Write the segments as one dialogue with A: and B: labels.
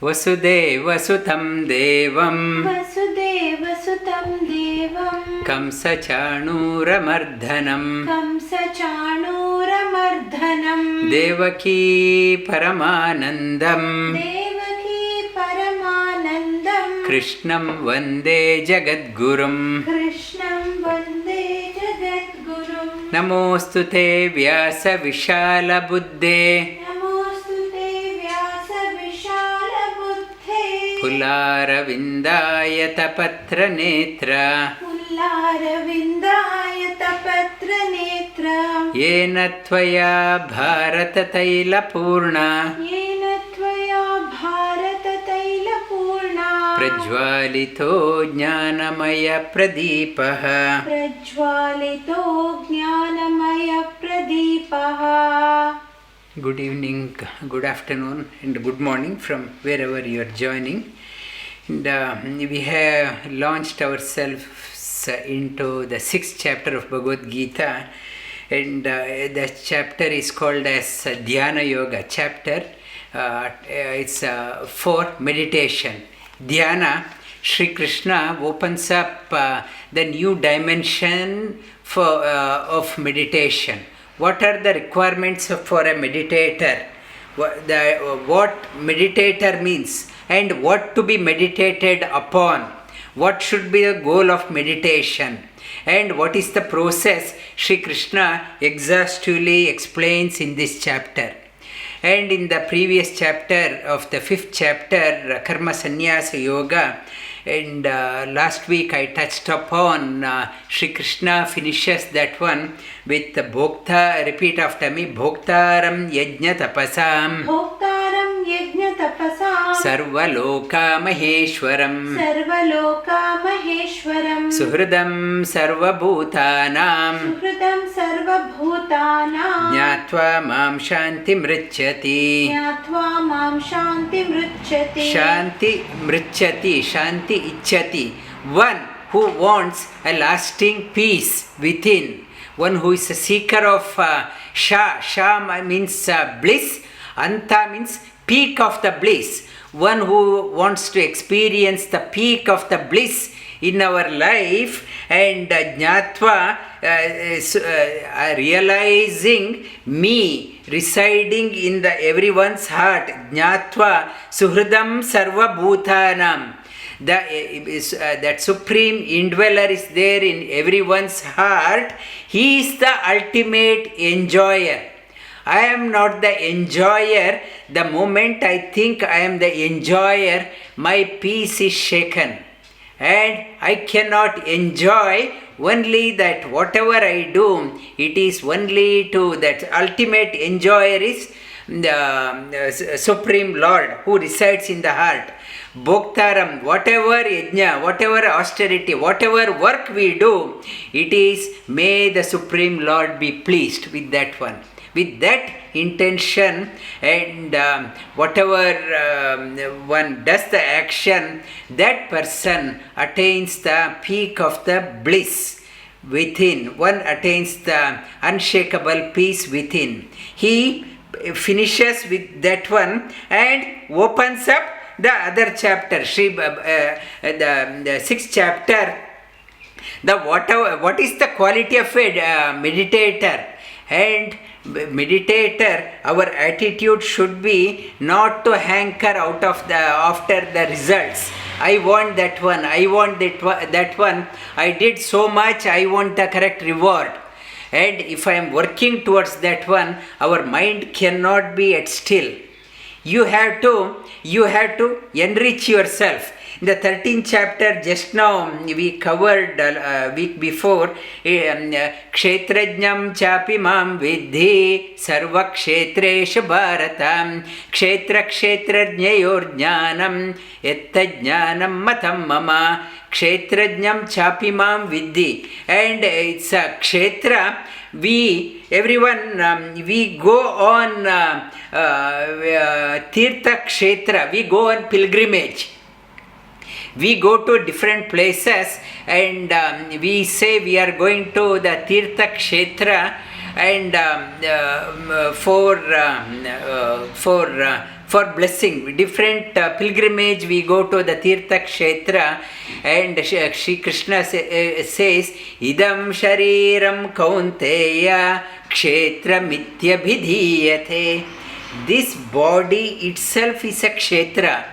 A: वसुदेवसुतं देवं
B: वसुदेवसुतं देवं
A: कंसचाणूरमर्दनं
B: कंसचाणूरमर्दनं
A: देवकी परमानन्दं
B: देवकी परमानन्दं
A: कृष्णं वन्दे जगद्गुरुं
B: कृष्णं वन्दे जगद्गुरुं
A: नमोऽस्तु ते व्यासविशालबुद्धे
B: नमोऽस्तु ते व्यासविशालबुद्धे
A: फुल्लारविन्दायतपत्रनेत्र
B: फुल्लारविन्दायतपत्रनेत्र
A: येन त्वया भारततैलपूर्णा
B: येन त्वया भारततैलपूर्णा
A: प्रज्वालितो ज्ञानमयप्रदीपः
B: प्रज्वालितो ज्ञानमयप्रदीपः.
A: Good evening, good afternoon and good morning from wherever you are joining. And we have launched ourselves into the 6th chapter of Bhagavad Geeta, and the chapter is called as Dhyana Yoga chapter. It's for meditation. Dhyana, Shri Krishna opens up the new dimension of meditation. What are the requirements for a meditator? What meditator means and what to be meditated upon? What should be the goal of meditation? And what is the process? Shri Krishna exhaustively explains in this chapter. And in the previous chapter of the 5th chapter, karma-sannyasa yoga, and last week I touched upon Shri Krishna finishes that one with bhokta. Repeat after me: bhoktaram yajña-tapasam,
B: भोक्तारं यज्ञतपसां
A: sarva-loka maheshwaram,
B: सर्वलोका महेश्वरं
A: suhridam sarva-bhutanam,
B: सुहृदं सर्वभूतानां
A: jñātva mam shanti mriccati.
B: ज्ञात्वा मां शान्तिमृच्छति.
A: Shanti mriccati, shanti ichchati. One who wants a lasting peace within, one who is a seeker of sha means bliss, anta means peak of the bliss, one who wants to experience the peak of the bliss in our life, and jñātva realizing me residing in the everyone's heart, jñātva suhridam sarva-bhutanam. That supreme indweller is there in everyone's heart. He is the ultimate enjoyer. I am not the enjoyer. The moment I think I am the enjoyer, my peace is shaken. And I cannot enjoy only that whatever I do, it is only to that ultimate enjoyer is the Supreme Lord who resides in the heart. Bhoktaram, whatever yajna, whatever austerity, whatever work we do, it is may the Supreme Lord be pleased with that one. With that intention, and whatever one does the action, that person attains the peak of the bliss within. One attains the unshakable peace within. He finishes with that one and opens up the other chapter, the 6th chapter. What is the quality of a meditator? And meditator, our attitude should be not to hanker out of after the results. I want that one, I want that one, I did so much, I want the correct reward. And if I am working towards that one, our mind cannot be at still. You have to enrich yourself. In the 13th chapter, just now we covered week before, kshetrajñam chapi mam viddhi sarva-kshetreshu bharata kshetra-kshetrajñayor jñānam yatta jñānam matam mama kshetrajñam chapi mam viddhi. And it's a kshetra. We go on tirtha kshetra, we go on pilgrimage. We go to different places and we say we are going to the tirtha kshetra and for for blessing. Different pilgrimage we go to the Tirtha Kshetra, and Shri Krishna says, Idam Shariram Kaunteya Kshetra Mitya Bhidhiyate. This body itself is a Kshetra,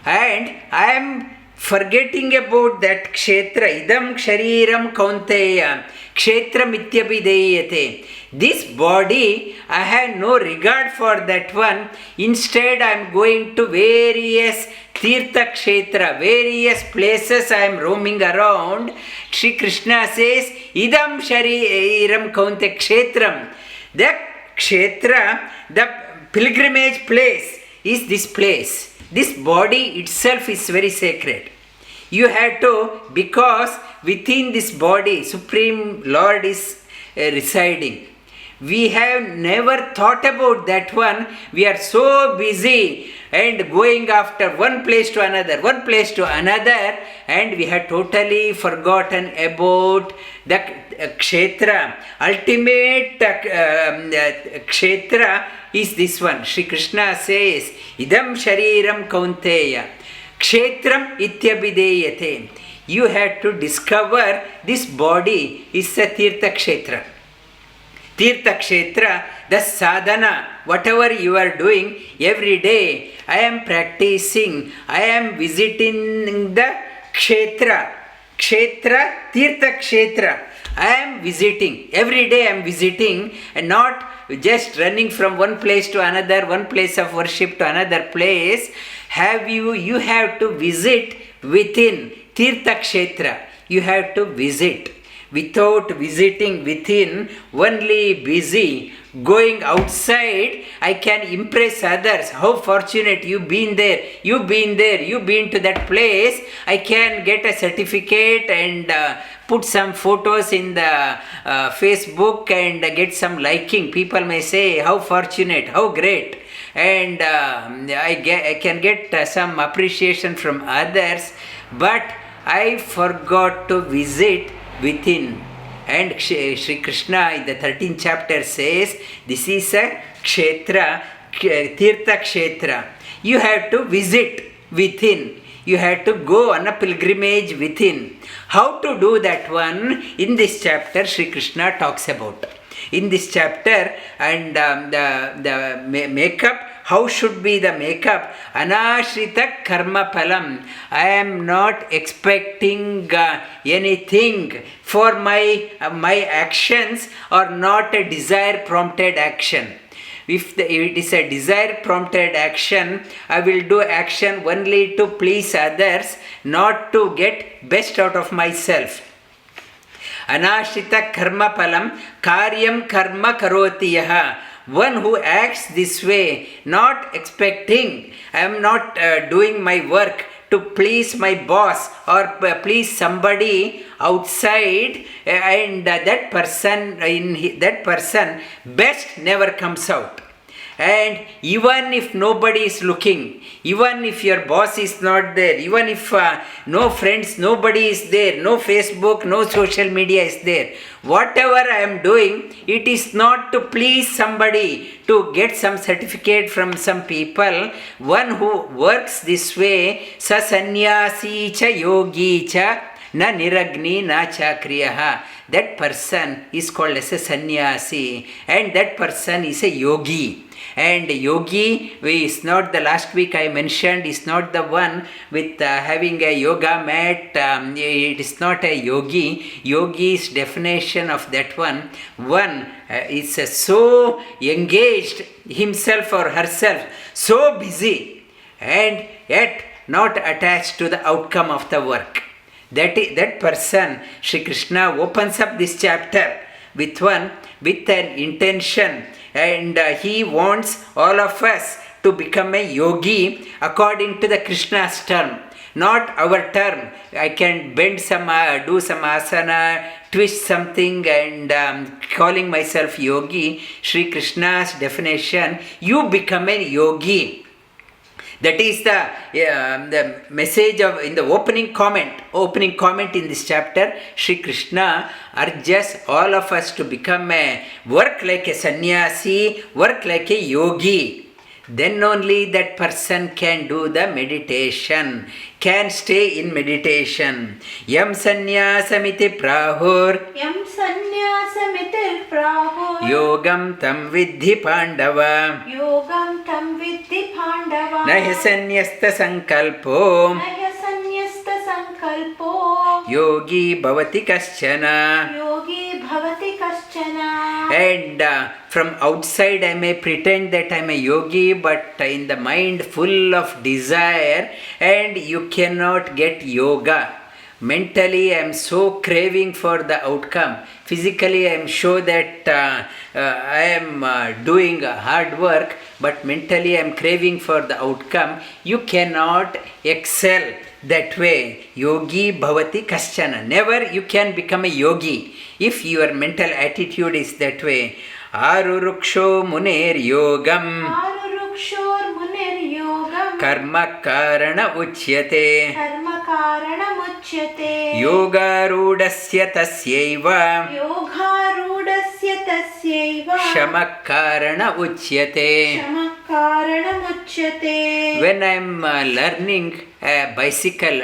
A: and I am forgetting about that Kshetra. Idam Shariram Kaunteya Kshetra Mitya Bhidhiyate. This body, I have no regard for that one. Instead, I am going to various Tirtha Kshetra, various places I am roaming around. Shri Krishna says, Idam Shariram Kaunte Kshetram. The Kshetra, the pilgrimage place, is this place. This body itself is very sacred. You have to, because within this body, Supreme Lord is residing. We have never thought about that one. We are so busy and going after one place to another, and we have totally forgotten about the Kshetra. Ultimate Kshetra is this one. Shri Krishna says, Idam Shariram Kaunteya Kshetram Ityabhideyate. You have to discover this body is a Tirtha Kshetra. Tirtha Kshetra, the sadhana, whatever you are doing every day, I am practicing, I am visiting the Kshetra, Tirtha Kshetra. I am visiting, every day I am visiting, and not just running from one place to another, one place of worship to another place. You have to visit within Tirtha Kshetra. You have to visit. Without visiting within, only busy going outside, I can impress others. How fortunate you've been there, you've been to that place. I can get a certificate and put some photos in the Facebook and get some liking. People may say, how fortunate, how great. And I can get some appreciation from others. But I forgot to visit within. And Shri Krishna in the 13th chapter says, this is a Kshetra, Tirtha Kshetra. You have to visit within. You have to go on a pilgrimage within. How to do that one? In this chapter, Shri Krishna talks about. In this chapter, and the makeup, how should be the makeup? Anāśhritaḥ karma-phalaṁ. I am not expecting anything for my actions, or not a desire prompted action. If it is a desire prompted action, I will do action only to please others, not to get best out of myself. Anāśhritaḥ karma-phalaṁ kāryaṁ karma karoti yaha. One who acts this way, not expecting, I am not doing my work to please my boss or please somebody outside, and that person best never comes out. And even if nobody is looking, even if your boss is not there, even if no friends, nobody is there, no Facebook, no social media is there, whatever I am doing, it is not to please somebody, to get some certificate from some people. One who works this way, sa sannyāsī cha yogī cha na niragnir na chākriyaḥ. That person is called as a sannyāsī, and that person is a yogi. And yogi is not, the last week I mentioned, is not the one with having a yoga mat. It is not a yogi. Yogi's definition of that one is so engaged himself or herself, so busy, and yet not attached to the outcome of the work. That person, Shri Krishna opens up this chapter with an intention, and he wants all of us to become a yogi according to the Krishna's term, not our term. I can bend some, do some asana, twist something, and calling myself yogi. Shri Krishna's definition, you become a yogi. That is the message of, in the opening comment in this chapter. Shri Krishna urges all of us to become work like a sannyasi, work like a yogi. then only that person can do the meditation, can stay in meditation. Yam sannyāsamiti prāhur,
B: Yam sannyāsamiti prāhur,
A: yogaṁ tam viddhi pāṇḍava,
B: yogaṁ tam viddhi pāṇḍava,
A: na hyasannyasta-saṅkalpo,
B: hyasannyasta-saṅkalpo,
A: yogī bhavati kaśhchana.
B: yogī bhavati kaśhchana.
A: And from outside I may pretend that I am a yogi, but in the mind full of desire, and you cannot get yoga. Mentally I am so craving for the outcome. Physically I am sure that I am doing hard work, but mentally I am craving for the outcome. You cannot excel that way. Yogi bhavati kaśhchana. Never you can become a yogi if your mental attitude is that way. ārurukṣhor muner yogaṁ,
B: ārurukṣhor muner yogaṁ,
A: karma-phalaṁ
B: karma-phalaṁ,
A: yogārūḍhasya tasyaiva,
B: yogārūḍhasya tasyaiva,
A: uchyate. When I am learning a bicycle,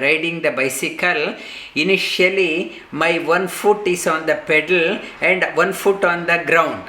A: riding the bicycle, initially my one foot is on the pedal and one foot on the ground.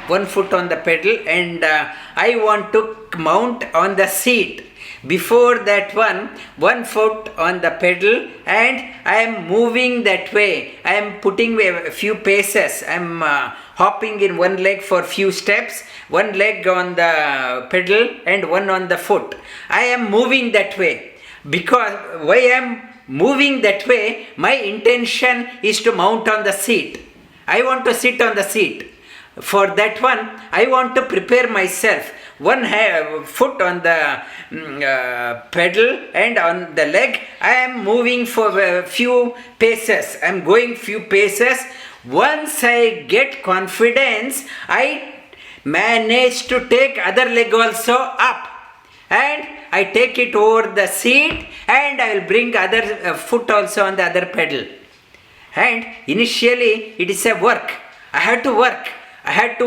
A: One foot on the pedal, and I want to mount on the seat. Before that one foot on the pedal, and I am moving that way. I am putting a few paces. I am hopping in one leg for few steps, one leg on the pedal and one on the foot. I am moving that way. Because why I am moving that way, my intention is to mount on the seat. I want to sit on the seat. For that one, I want to prepare myself. One foot on the pedal and on the leg, I am moving for a few paces. I am going few paces. Once I get confidence, I manage to take other leg also up. And I take it over the seat, and I will bring other foot also on the other pedal. And initially it is a work. I had to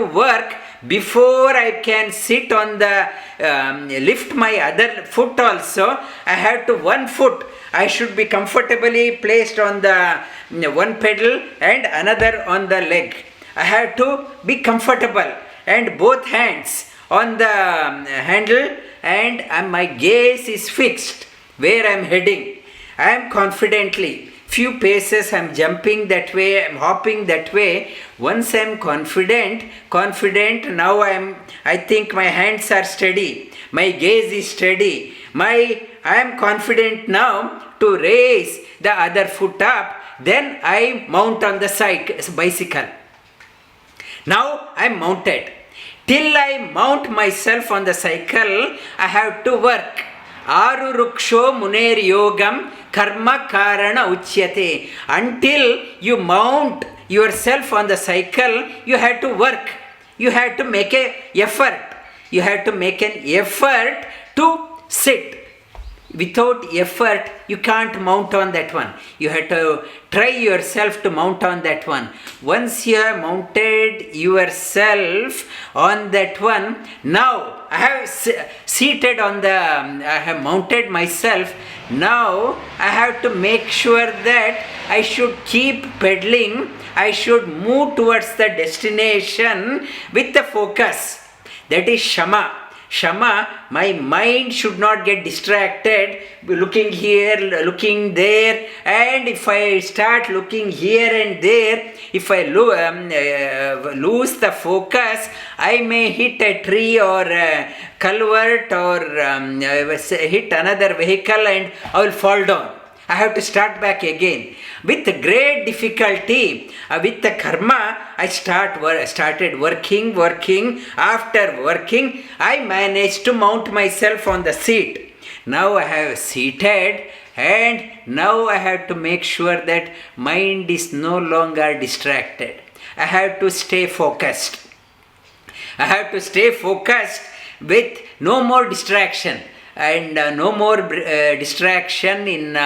A: work before I can sit on the lift my other foot also. I have to one foot. I should be comfortably placed on the one pedal and another on the leg. I have to be comfortable, and both hands on the handle, and my gaze is fixed where I am heading. I am confidently. Few paces I am jumping that way, I am hopping that way. Once I am confident, now I think my hands are steady, my gaze is steady, I am confident now to raise the other foot up, then I mount on the bicycle. Now I am mounted. Till I mount myself on the cycle, I have to work. ārurukṣhor muner yogaṁ karma-phalaṁ uchyate. Until you mount yourself on the cycle, you have to work. You have to make an effort. You have to make an effort to sit. Without effort, you can't mount on that one. You have to try yourself to mount on that one. Once you have mounted yourself on that one, now I have seated on I have mounted myself. Now I have to make sure that I should keep pedaling. I should move towards the destination with the focus. That is Shama. Shama, my mind should not get distracted, looking here, looking there, and if I start looking here and there, if I lose the focus, I may hit a tree or a culvert or hit another vehicle and I will fall down. I have to start back again. With great difficulty, with the karma, I started working. After working, I managed to mount myself on the seat. Now I have seated, and now I have to make sure that mind is no longer distracted. I have to stay focused. I have to stay focused with no more distraction. and no more distraction in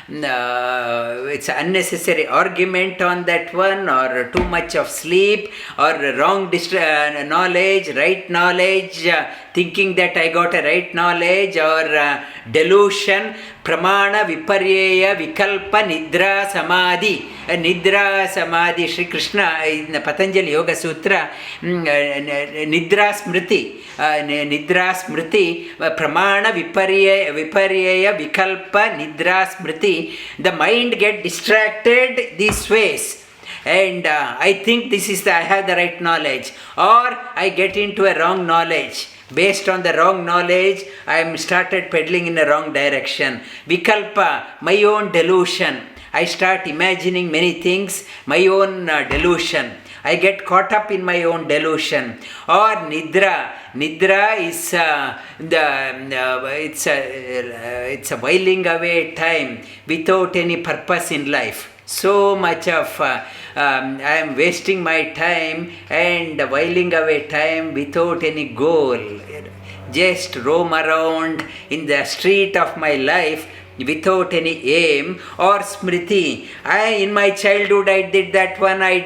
A: it's unnecessary argument on that one, or too much of sleep, or wrong knowledge, right knowledge, thinking that I got a right knowledge, or delusion, pramana viparyeya vikalpa nidra samadhi. Nidra samadhi, Sri Krishna in the Patanjali Yoga Sutra, nidra smriti, pramana viparyeya vikalpa nidra smriti. The mind get distracted these ways, and I think I have the right knowledge, or I get into a wrong knowledge. Based on the wrong knowledge, I am started pedaling in a wrong direction. Vikalpa, my own delusion. I start imagining many things, my own delusion. I get caught up in my own delusion. Or nidra. Nidra is it's a whiling away time without any purpose in life. So much of I am wasting my time and whiling away time without any goal. Just roam around in the street of my life without any aim. Or smriti, in my childhood I did that one, I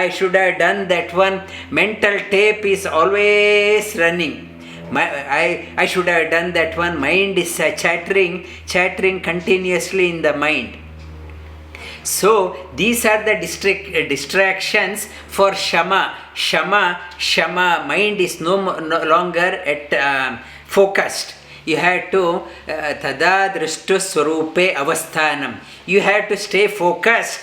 A: should have done that one. Mental tape is always running. I should have done that one. Mind is chattering continuously in the mind. So these are the distractions for shama. Mind is no longer at focused. You have to tada drishtu swarupe avasthanam. You have to stay focused.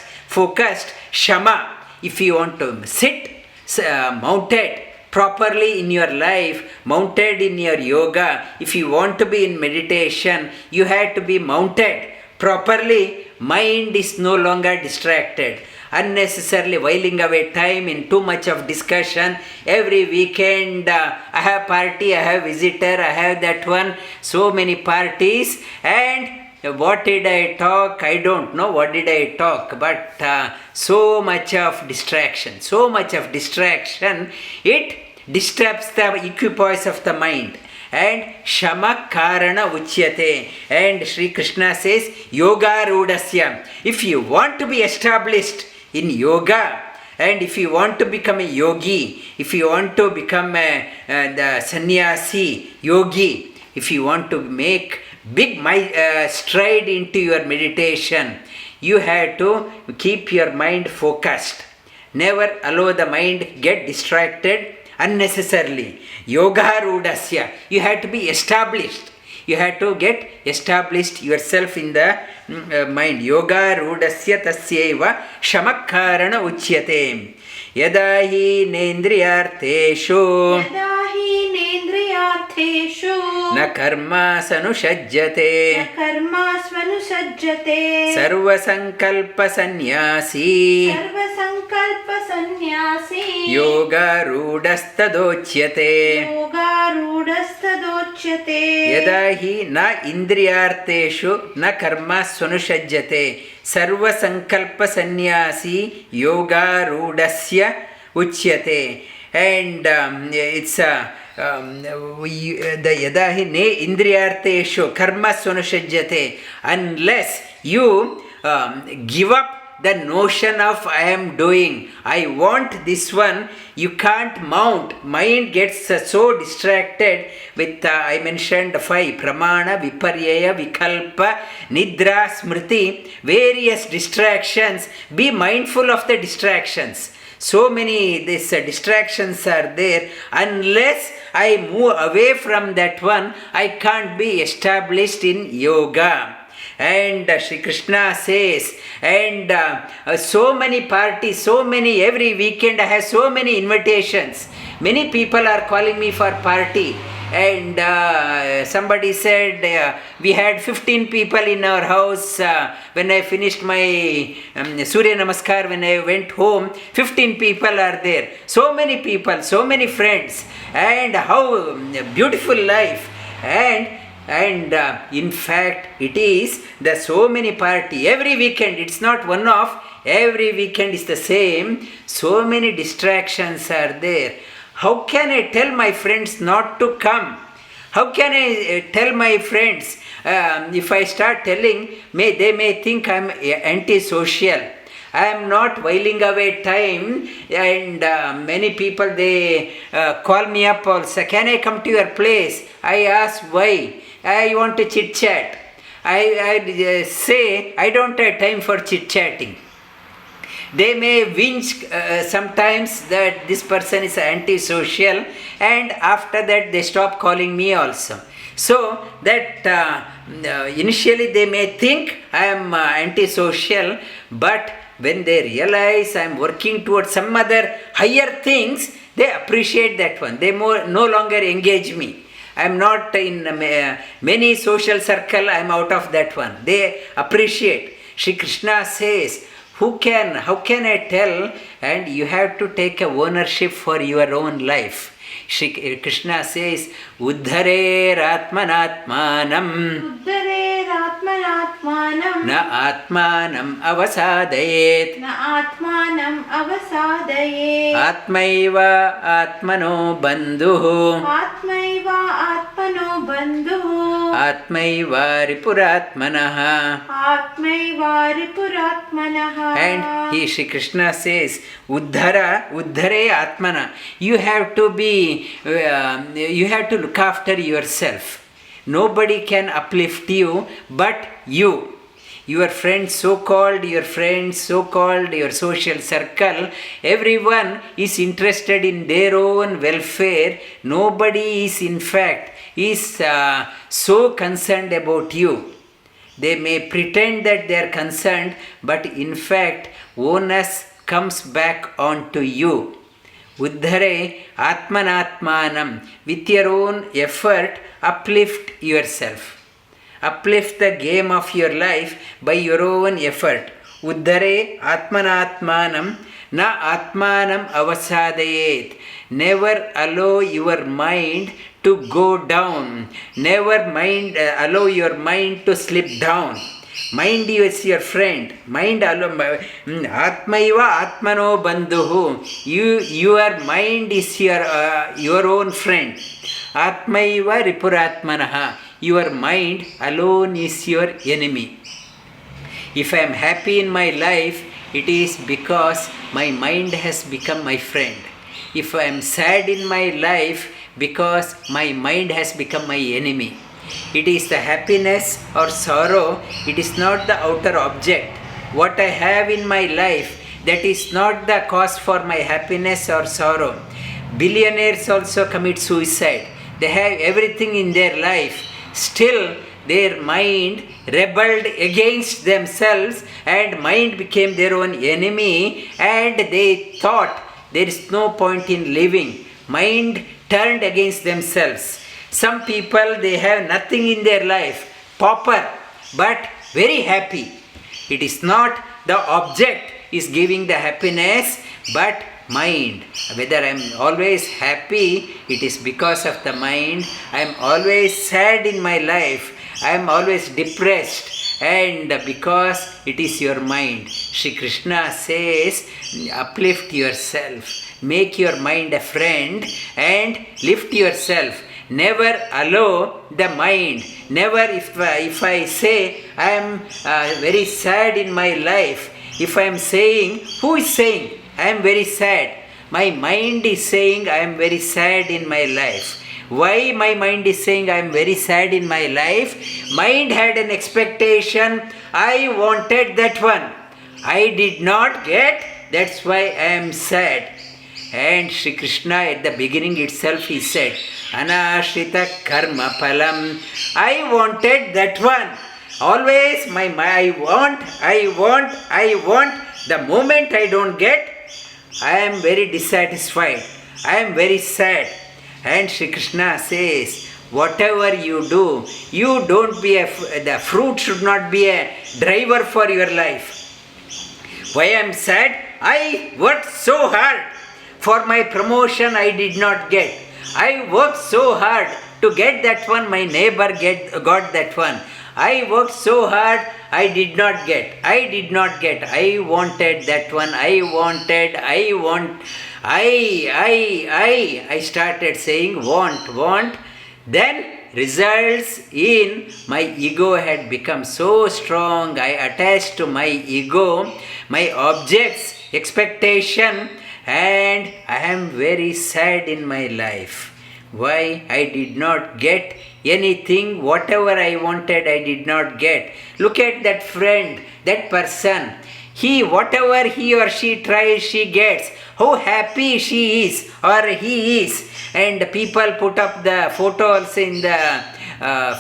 A: Shama. If you want to sit mounted properly in your life, mounted in your yoga, if you want to be in meditation, you have to be mounted properly. Mind is no longer distracted, unnecessarily whiling away time in too much of discussion. Every weekend I have party, I have visitor, I have that one, so many parties, and what did I talk? I don't know what did I talk, but so much of distraction, it disturbs the equipoise of the mind. And shama karana uchyate. And Sri Krishna says yogārūḍhasya. If you want to be established in yoga, and if you want to become a yogi, if you want to become the sannyāsī, yogi, if you want to make big stride into your meditation, you have to keep your mind focused. Never allow the mind get distracted unnecessarily. Yogārūḍhasya. You have to be established. You have to get established yourself in the mind. Yogārūḍhasya tasyeva shamakkarana uchyate. Yada hi nendriyarteshu na karmasv-anuṣhajjate sarva-saṅkalpa-sannyāsī yogārūḍhastadochyate. Yada hi na indriyarteshu na karmasv-anuṣhajjate sarva-saṅkalpa-sannyāsī yogārūḍhasya uchyate. And it's the yadahi ne indriyarteshu karmasv-anuṣhajjate. Unless you give up the notion of I am doing, I want this one, you can't mount. Mind gets so distracted with I mentioned 5 pramana viparyeya vikalpa nidra smriti, various distractions. Be mindful of the distractions. So many distractions are there. Unless I move away from that one, I can't be established in yoga. And Sri Krishna says, and so many parties, every weekend I have so many invitations. Many people are calling me for party. And somebody said we had 15 people in our house when I finished my Surya Namaskar. When I went home, 15 people are there. So many people, so many friends, and how beautiful life. And in fact, it is the so many party every weekend. It's not one off. Every weekend is the same. So many distractions are there. How can I tell my friends not to come? How can I tell my friends? If I start telling, they may think I'm antisocial. I am not whiling away time, and many people, they call me up also. Can I come to your place? I ask why. I want to chit chat. I say I don't have time for chit chatting. They may whinge sometimes that this person is antisocial, and after that they stop calling me also. So that initially they may think I am antisocial, but when they realize I am working towards some other higher things, they appreciate that one. They no longer engage me. I am not in many social circle, I am out of that one. They appreciate. Shri Krishna says, how can I tell? And you have to take a ownership for your own life. Shri Krishna says, Uddharer atmanatmanam na atmanam avasadayet atmaiva atmano bandhuhu atmaiva ripuratmanaha. And Shri Krishna says, Uddhare atmana. You have to look after yourself. Nobody can uplift you but you. Your friends, your social circle, everyone is interested in their own welfare. Nobody is in fact so concerned about you. They may pretend that they are concerned, but in fact onus comes back onto you. Uddhare atmanatmanam. With your own effort, uplift yourself. Uplift the game of your life by your own effort. Uddhare atmanatmanam na atmanam avasadayet. Never allow your mind to go down. Never allow your mind to slip down. Mind is your friend. Atmaiva atmano bandhuhu. Your mind is your own friend. Atmaiva ripuratmanaha. Your mind alone is your enemy. If I am happy in my life, it is because my mind has become my friend. If I am sad in my life, because my mind has become my enemy. It is the happiness or sorrow, it is not the outer object. What I have in my life, that is not the cause for my happiness or sorrow. Billionaires also commit suicide. They have everything in their life. Still, their mind rebelled against themselves and mind became their own enemy, and they thought there is no point in living. Mind turned against themselves. Some people, they have nothing in their life, pauper, but very happy. It is not the object is giving the happiness, but mind. Whether I am always happy, it is because of the mind. I am always sad in my life. I am always depressed, and because it is your mind. Shri Krishna says, uplift yourself. Make your mind a friend and lift yourself. Never allow the mind. Never, if I say I am very sad in my life, if I am saying, who is saying I am very sad? My mind is saying I am very sad in my life. Why my mind is saying I am very sad in my life? Mind had an expectation. I wanted that one. I did not get. That's why I am sad. And Shri Krishna at the beginning itself he said, anāśhritaḥ karma-phalaṁ. I wanted that one. Always I want. The moment I don't get, I am very dissatisfied. I am very sad. And Shri Krishna says, whatever you do, you don't be the fruit should not be a driver for your life. Why I am sad? I worked so hard. For my promotion I did not get. I worked so hard to get that one. My neighbor got that one. I worked so hard. I did not get. I wanted that one. I started saying want. Then results in my ego had become so strong. I attached to my ego, my objects, expectation, and I am very sad in my life. Why? I did not get anything, whatever I wanted, I did not get. Look at that friend, that person. Whatever he or she tries, she gets. How happy she is or he is. And people put up the photo also in the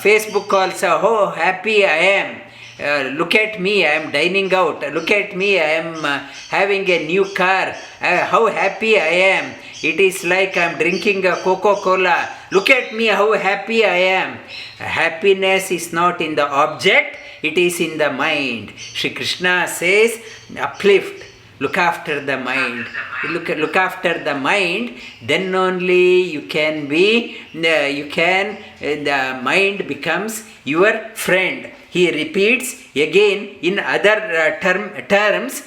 A: Facebook also. How happy I am. Look at me, I am dining out. Look at me, I am having a new car. How happy I am. It is like I am drinking a Coca-Cola. Look at me, how happy I am. Happiness is not in the object, it is in the mind. Shri Krishna says, uplift, look after the mind. Look after the mind, then only you can be, the mind becomes your friend. He repeats again in other terms,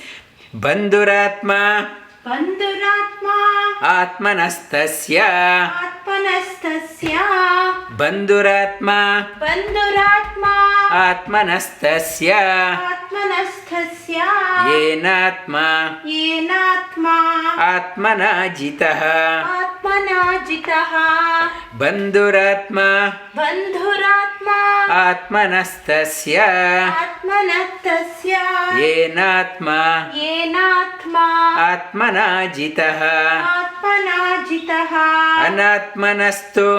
A: Bandhuratma Atmanastasya Bandhuratma Atmanastasya Yenatma Atmanajitaha Bandhuratma Atmanastasya Yenatma Atmanajitaha Anatmanastu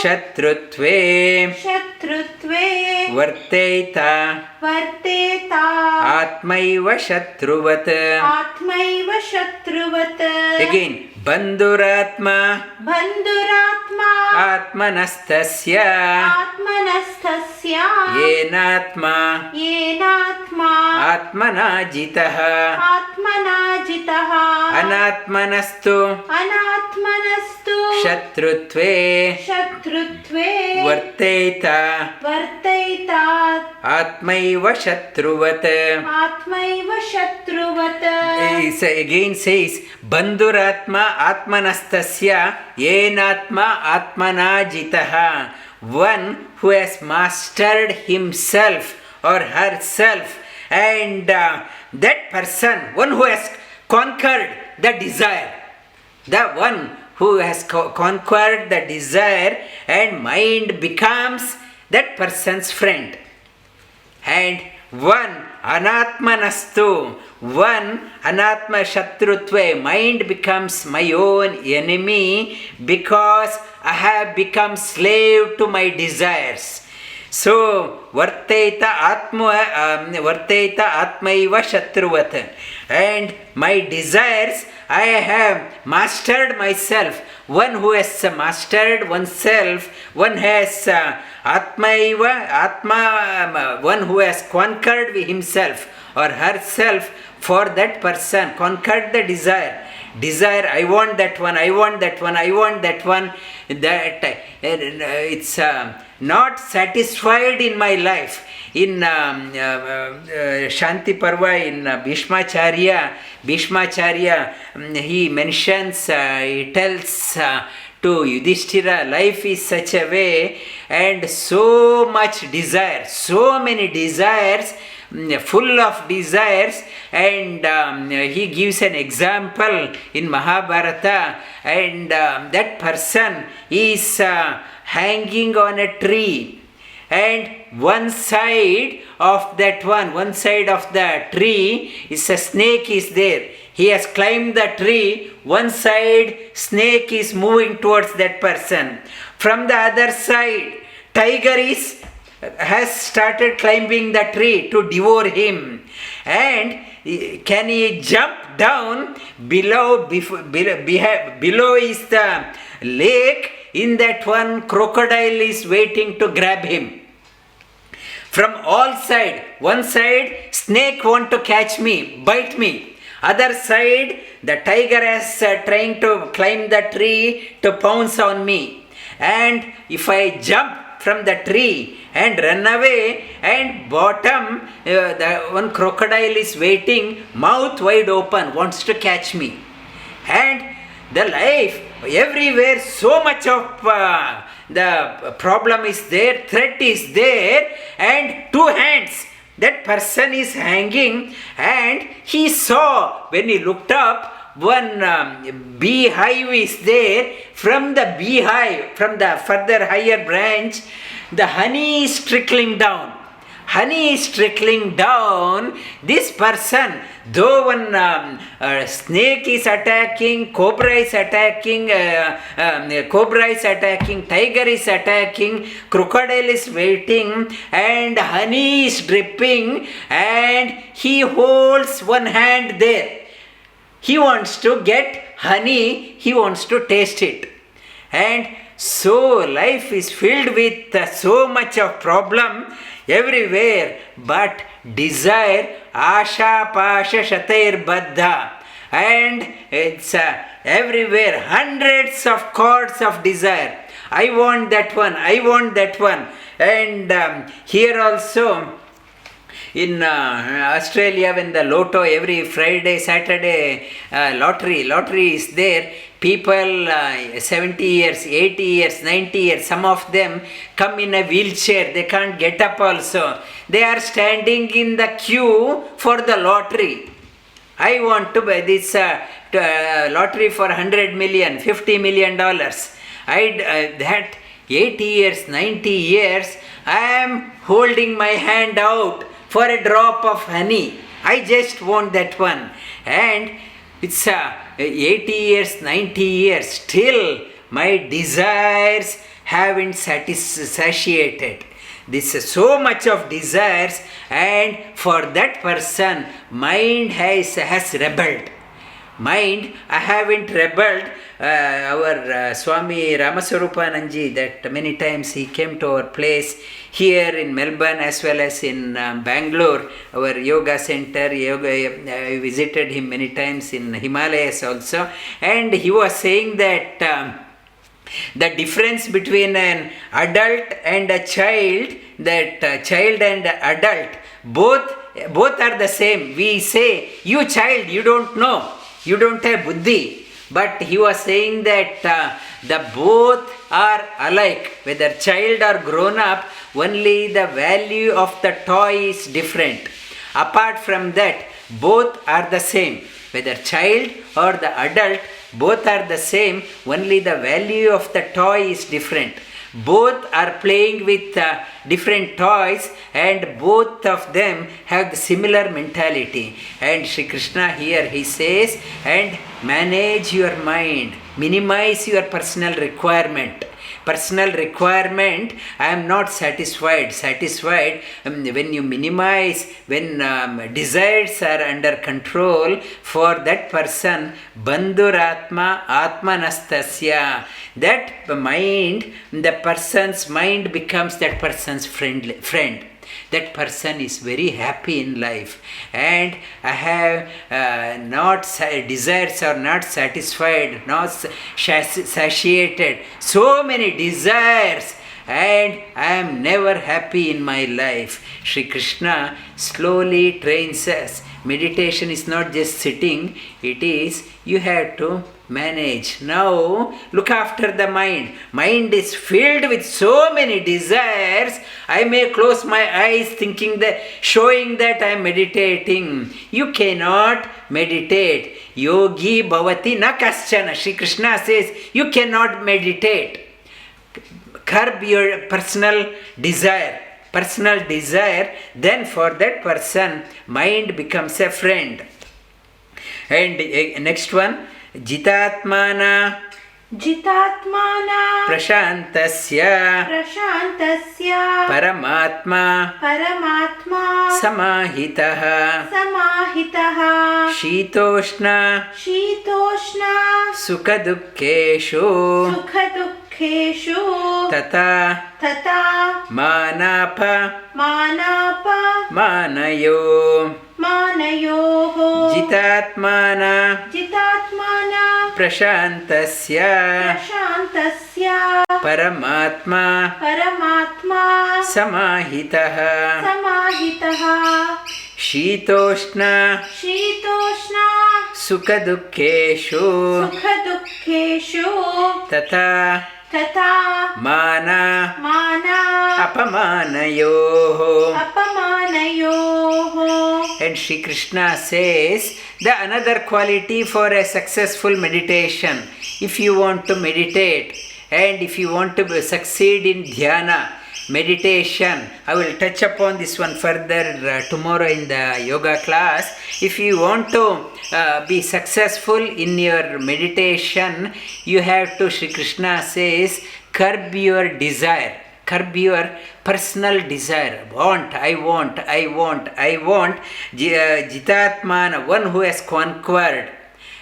A: Śhatrutve Varteta Atmaiva śhatru-vat Again, Bandhuratma Atmanastasya Yenatma Atmanajitaha Anatmanastu Śhatrutve Varteta Atmaiva śhatru-vat Again says Bandhuratma Atmanastasya Yenatma Atmanajitaha. One who has mastered himself or herself, and that person, one who has conquered the desire, the one who has conquered the desire, and mind becomes that person's friend. And one anatmanastu, one anatma shatrutve, mind becomes my own enemy because I have become slave to my desires. So varteta atmaiva śhatru-vat, and my desires, I have mastered myself. One who has mastered oneself, one has one who has conquered himself or herself. For that person, conquered the desire. I want that one, I want that one, I want that one. That it's not satisfied in my life. In Shanti Parva, in Bhishmacharya, he mentions, he tells to Yudhishthira, life is such a way, and so much desire, so many desires, full of desires, and he gives an example in Mahabharata, and that person is hanging on a tree, and one side of the tree is a snake is there. He has climbed the tree, one side snake is moving towards that person. From the other side, tiger has started climbing the tree to devour him. And can he jump down? Below is the lake. In that one, crocodile is waiting to grab him. From all sides, one side, snake want to catch me, bite me. Other side, the tiger is trying to climb the tree to pounce on me. And if I jump from the tree and run away, and bottom, the one crocodile is waiting, mouth wide open, wants to catch me. And the life, everywhere so much of the problem is there, threat is there, and two hands. That person is hanging, and he saw, when he looked up, one beehive is there. From the beehive, from the further higher branch, the honey is trickling down. Honey is trickling down. This person, though one snake is attacking, cobra is attacking, tiger is attacking, crocodile is waiting, and honey is dripping, and he holds one hand there. He wants to get honey, he wants to taste it. And so life is filled with so much of problem everywhere, but desire, asha pasha shatair baddha, and it's everywhere, hundreds of cords of desire. I want that one, I want that one. And here also in Australia, when the lotto, every Friday, Saturday, lottery is there, people 70 years, 80 years, 90 years, some of them come in a wheelchair, they can't get up also. They are standing in the queue for the lottery. I want to buy this lottery for 100 million, $50 million. That 80 years, 90 years, I am holding my hand out for a drop of honey. I just want that one. And it's 80 years, 90 years, still my desires haven't satiated. This is so much of desires, and for that person, mind has rebelled. Mind, I haven't rebelled. Our Swami Ramaswarupananji, that many times he came to our place here in Melbourne as well as in Bangalore, our yoga center. I visited him many times in Himalayas also, and he was saying that the difference between an adult and a child, that child and adult, both are the same. We say, you child, you don't know, you don't have buddhi. But he was saying that the both are alike, whether child or grown up, only the value of the toy is different. Apart from that, both are the same. Whether child or the adult, both are the same, only the value of the toy is different. Both are playing with different toys, and both of them have the similar mentality. And Shri Krishna here, he says, and manage your mind, minimize your personal requirement. Personal requirement, I am not satisfied. When you minimize, when desires are under control, for that person, bandhuratma atmanastasya, that mind, the person's mind becomes that person's friend. That person is very happy in life, and I have not desires are not satisfied, not satiated, so many desires, and I am never happy in my life. Shri Krishna slowly trains us. Meditation is not just sitting, it is you have to manage. Now look after the mind. Mind is filled with so many desires. I may close my eyes thinking that, showing that I am meditating. You cannot meditate. Yogi bhavati na kaśhchana. Shri Krishna says you cannot meditate. Curb your personal desire. Then for that person, mind becomes a friend. And next one, jitātmāna praśhantasya paramatma samāhitaḥ śhītoṣhṇa-sukha-duḥkheṣhu tata mānāpa mānayoh jitātmāna praśhantasya paramatma samāhitaḥ śhītoṣhṇa-sukha-duḥkheṣhu sukha-duḥkheṣhu
B: sukha-duḥkheṣu
A: tata
B: tata
A: mana
B: mana
A: apamanayoho.
B: apamanayoho.
A: And Shri Krishna says the another quality for a successful meditation, if you want to meditate and if you want to succeed in dhyana meditation, I will touch upon this one further tomorrow in the yoga class. If you want to be successful in your meditation, you have to, Shri Krishna says, curb your desire. Curb your personal desire. I want. Jitātmana, one who has conquered.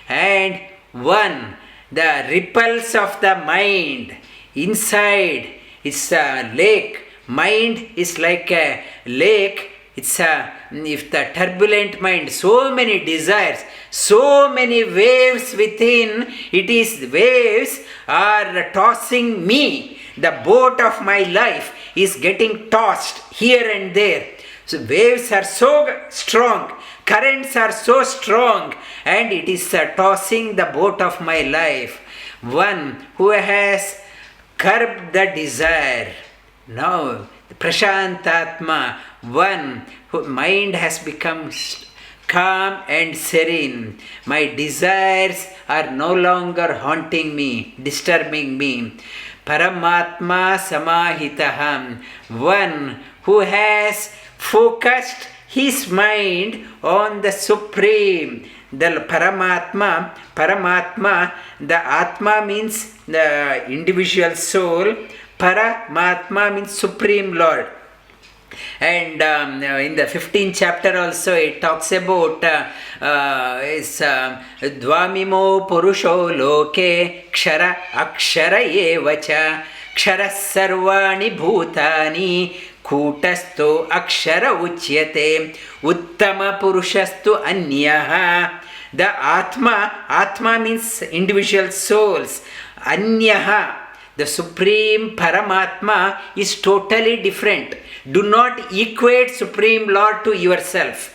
A: And one, the ripples of the mind. Inside, it's a lake. Mind is like a lake. It's if the turbulent mind, so many desires, so many waves within, it is waves are tossing me. The boat of my life is getting tossed here and there. So waves are so strong, currents are so strong, and it is tossing the boat of my life. One who has curbed the desire. Now, Prashantatma, one whose mind has become calm and serene. My desires are no longer haunting me, disturbing me. Paramatma samahitaham, one who has focused his mind on the Supreme. The Paramatma, the Atma means the individual soul. Paramatma means Supreme Lord. And in the 15th chapter also it talks about Dvamimo Purusho Loke Kshara Akshara Evacha Kshara Sarvani Bhutani kūṭa-stho akshara uchyate uttama purushastu anyaha. The Atma means individual souls. Anyaha, the Supreme Paramatma, is totally different. Do not equate Supreme Lord to yourself.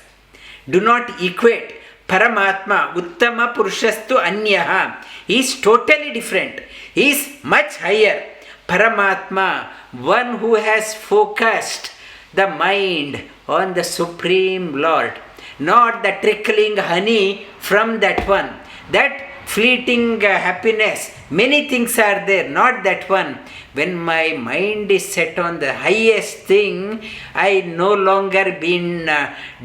A: Do not equate. Paramatma, Uttama Purushastu Anyaha. He is totally different. He is much higher. Paramatma, one who has focused the mind on the Supreme Lord. Not the trickling honey from that one. That fleeting happiness. Many things are there, not that one. When my mind is set on the highest thing, I no longer been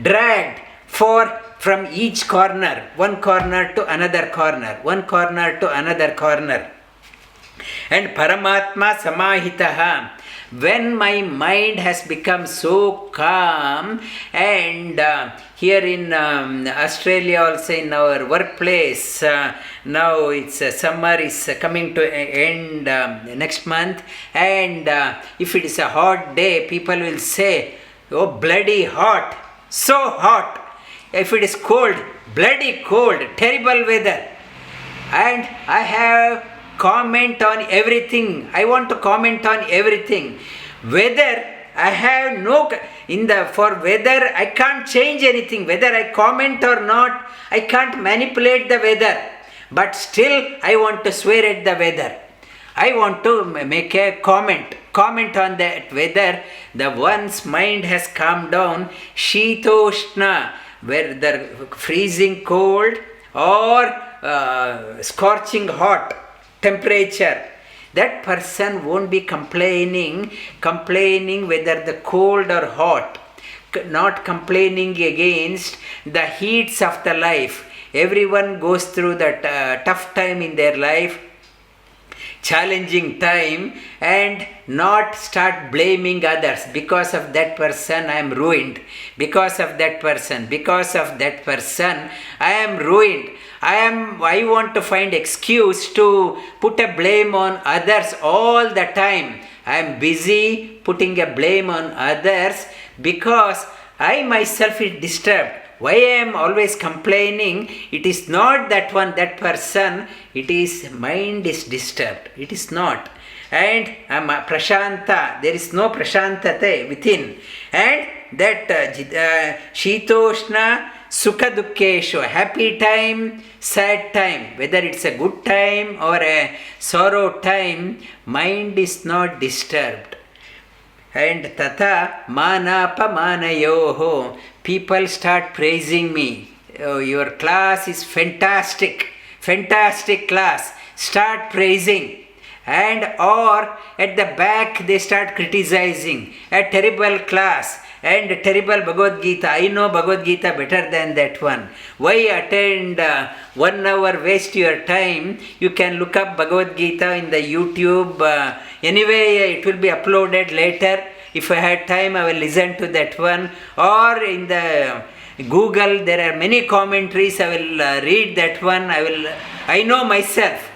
A: dragged from each corner, one corner to another corner, one corner to another corner. And Paramatma samahitaha, when my mind has become so calm, and here in Australia also in our workplace, now it's summer is coming to end next month, and if it is a hot day, people will say, oh bloody hot, so hot. If it is cold, bloody cold, terrible weather. And I have comment on everything. I want to comment on everything. Weather, I have no, for weather, I can't change anything. Whether I comment or not, I can't manipulate the weather. But still, I want to swear at the weather. I want to make a comment on that weather. The one's mind has calmed down. Śhītoṣhṇa, where the freezing cold or scorching hot temperature, that person won't be complaining whether the cold or hot, not complaining against the heats of the life. Everyone goes through that tough time in their life, challenging time, and not start blaming others. Because of that person I am ruined. Because of that person I am ruined. I want to find excuse to put a blame on others all the time. I am busy putting a blame on others because I myself is disturbed. Why I am always complaining? It is not that person, it is mind is disturbed. It is not. And I am prashanta, there is no prashantate within. And that śhītoṣhṇa sukha-duḥkheṣhu, happy time, sad time, whether it's a good time or a sorrow time, mind is not disturbed. And tata manapamanayoho, people start praising me. Oh, your class is fantastic, fantastic class. Start praising. And or at the back they start criticizing. A terrible class and a terrible Bhagavad Geeta. I know Bhagavad Geeta better than that one. Why attend 1 hour, waste your time? You can look up Bhagavad Geeta in the YouTube. Anyway, it will be uploaded later. If I had time, I will listen to that one. Or in the Google, there are many commentaries. I will read that one. I know myself.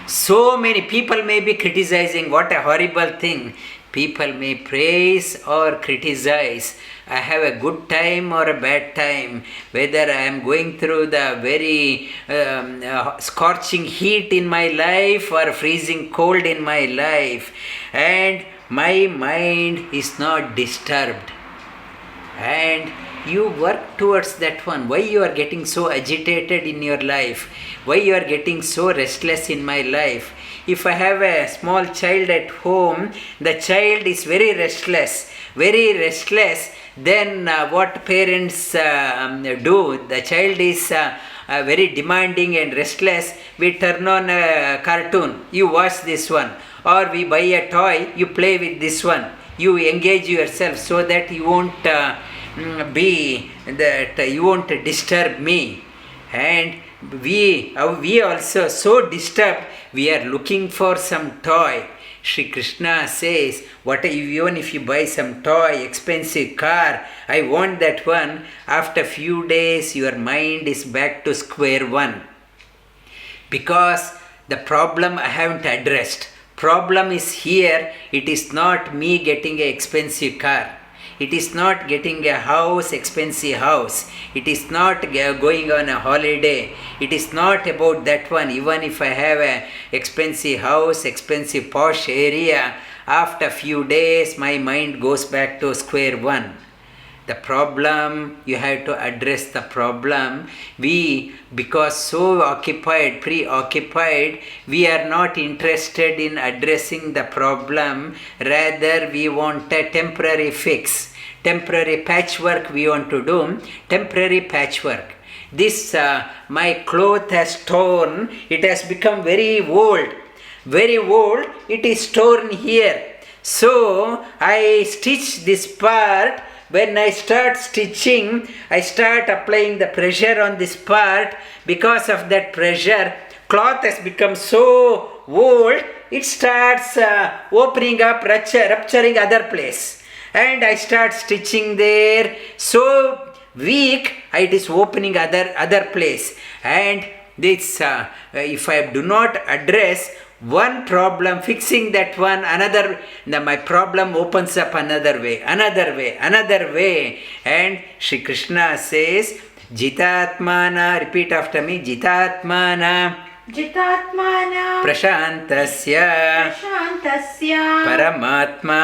A: So many people may be criticizing. What a horrible thing. People may praise or criticize. I have a good time or a bad time. Whether I am going through the very scorching heat in my life or freezing cold in my life. And my mind is not disturbed. And you work towards that one. Why you are getting so agitated in your life? Why you are getting so restless in my life? If I have a small child at home, the child is very restless, then what parents do? The child is very demanding and restless. We turn on a cartoon, you watch this one. Or we buy a toy, you play with this one. You engage yourself so that you won't you won't disturb me. And we also so disturbed, we are looking for some toy. Shri Krishna says, even if you buy some toy, expensive car, I want that one. After few days, your mind is back to square one. Because the problem I haven't addressed. Problem is here, it is not me getting an expensive car. It is not getting a house, expensive house. It is not going on a holiday. It is not about that one. Even if I have an expensive house, expensive posh area, after few days my mind goes back to square one. The problem, you have to address the problem. We, because so occupied, preoccupied, we are not interested in addressing the problem. Rather, we want a temporary fix. Temporary patchwork we want to do. Temporary patchwork. This, my cloth has torn. It has become very old. Very old. It is torn here. So, I stitch this part. When I start stitching, I start applying the pressure on this part. Because of that pressure, cloth has become so old, it starts opening up, rupturing other place. And I start stitching there, so weak, it is opening other place. And this, if I do not address one problem, fixing that one, my problem opens up another way. And Shri Krishna says, Jitātmāna, repeat after me, Jitātmāna prashantasya paramatma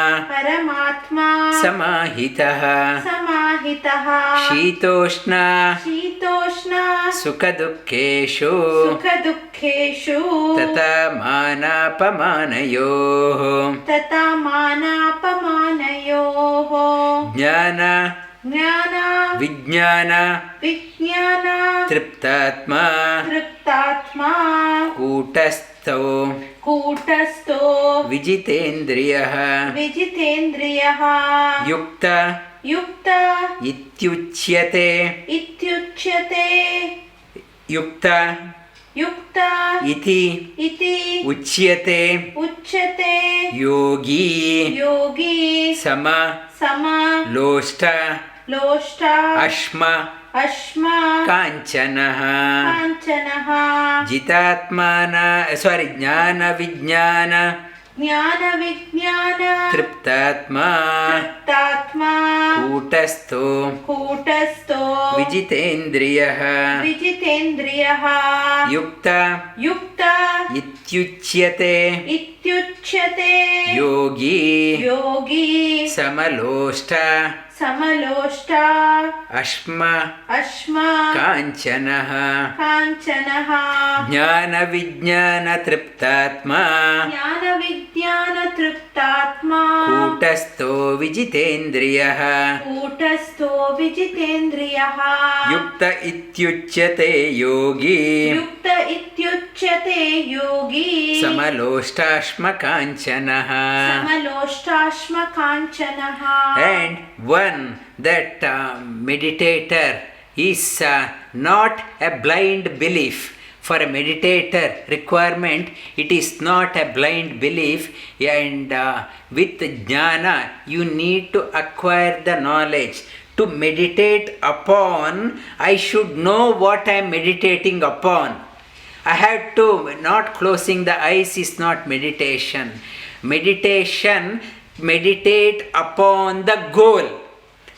A: samahitaha śhītoṣhṇa-sukha-duḥkheṣhu tata manapamanayoho jñāna-vijñāna-tṛiptātmā kūṭa-stho vijitendriyah yukta ityuchyate yukta iti uchyate yogī sama loshta ashma kāśhchana jñāna-vijñāna-tṛiptātmā kūṭa-stho vijitendriyah yukta ityuchyate yogī samaloshta
B: समलोष्टा
A: Asma
B: Asma
A: काञ्चनः
B: काञ्चनः
A: ज्ञान-विज्ञान-तृप्तात्मा
B: ज्ञान-विज्ञान-तृप्तात्मा
A: कूटस्थो विजितेन्द्रियः
B: कूटस्थो विजितेन्द्रियः
A: युक्त इत्युच्यते योगी
B: युक्त इत्युच्यते योगी
A: समलोष्टाश्मकाञ्चनः.
B: समलोष्टाश्मकाञ्चनः.
A: And one that meditator is not a blind belief. For a meditator requirement, it is not a blind belief, and with jnana you need to acquire the knowledge. To meditate upon, I should know what I am meditating upon. I have to, not closing the eyes is not meditation. Meditation, meditate upon the goal.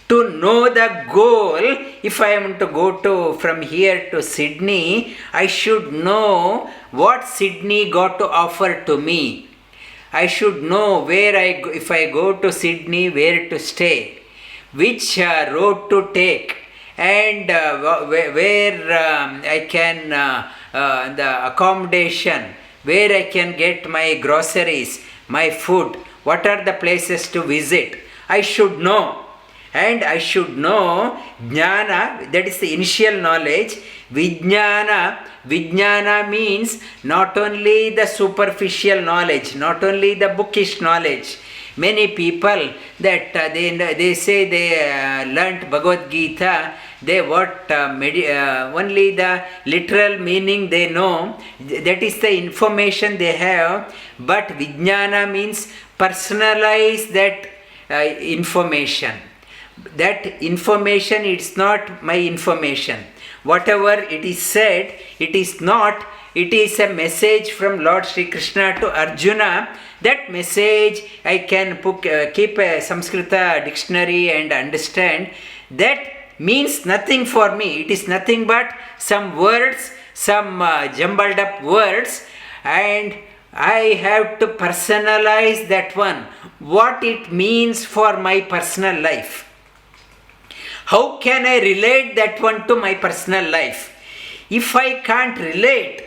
A: To know the goal, if I am to go from here to Sydney, I should know what Sydney got to offer to me. I should know where if I go to Sydney, where to stay, which road to take, and where I can, the accommodation, where I can get my groceries, my food, what are the places to visit. I should know. And I should know jnana, that is the initial knowledge. Vijnana means not only the superficial knowledge, not only the bookish knowledge. Many people that they say they learnt Bhagavad Geeta, they only the literal meaning they know, that is the information they have. But Vijnana means personalize that information. That information, it's not my information. Whatever it is said, it is not, it is a message from Lord Sri Krishna to Arjuna. That message I can keep a Sanskrita dictionary and understand. That means nothing for me. It is nothing but some words, some jumbled up words, and I have to personalize that one. What it means for my personal life. How can I relate that one to my personal life? If I can't relate